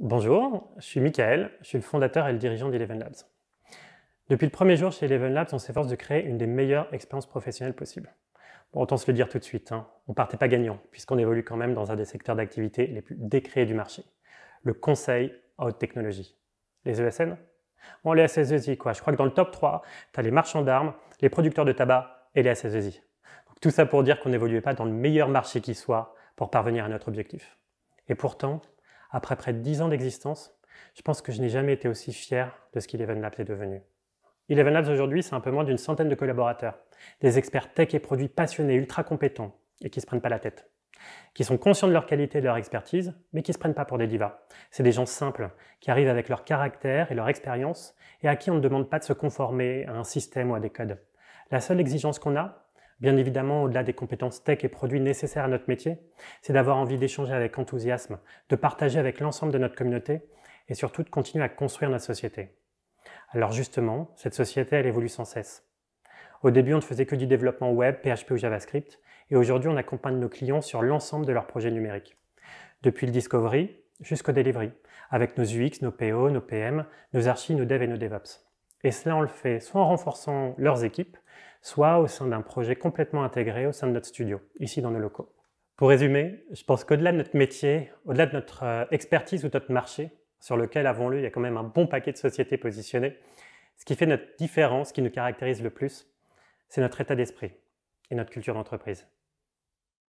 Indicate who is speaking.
Speaker 1: Bonjour, je suis Michael, je suis le fondateur et le dirigeant d'Eleven Labs. Depuis le premier jour chez Eleven Labs, on s'efforce de créer une des meilleures expériences professionnelles possibles. Bon, autant se le dire tout de suite, on ne partait pas gagnant, puisqu'on évolue quand même dans un des secteurs d'activité les plus décriés du marché, le conseil à haute technologie. Les ESN? Bon, les SS2I, quoi. Je crois que dans le top 3, tu as les marchands d'armes, les producteurs de tabac et les SS2I. Donc, tout ça pour dire qu'on n'évoluait pas dans le meilleur marché qui soit pour parvenir à notre objectif. Et pourtant, après près de 10 ans d'existence, je pense que je n'ai jamais été aussi fier de ce qu'Eleven Labs est devenu. Eleven Labs aujourd'hui, c'est un peu moins d'une centaine de collaborateurs, des experts tech et produits passionnés, ultra compétents et qui ne se prennent pas la tête, qui sont conscients de leur qualité et de leur expertise, mais qui ne se prennent pas pour des divas. C'est des gens simples, qui arrivent avec leur caractère et leur expérience et à qui on ne demande pas de se conformer à un système ou à des codes. La seule exigence qu'on a, bien évidemment au-delà des compétences tech et produits nécessaires à notre métier, c'est d'avoir envie d'échanger avec enthousiasme, de partager avec l'ensemble de notre communauté et surtout de continuer à construire notre société. Alors justement, cette société, elle évolue sans cesse. Au début, on ne faisait que du développement web, PHP ou JavaScript, et aujourd'hui, on accompagne nos clients sur l'ensemble de leurs projets numériques. Depuis le discovery jusqu'au delivery, avec nos UX, nos PO, nos PM, nos archis, nos devs et nos DevOps. Et cela, on le fait soit en renforçant leurs équipes, soit au sein d'un projet complètement intégré au sein de notre studio, ici dans nos locaux. Pour résumer, je pense qu'au-delà de notre métier, au-delà de notre expertise ou de notre marché, sur lequel, avouons-le, il y a quand même un bon paquet de sociétés positionnées, ce qui fait notre différence, ce qui nous caractérise le plus, c'est notre état d'esprit et notre culture d'entreprise.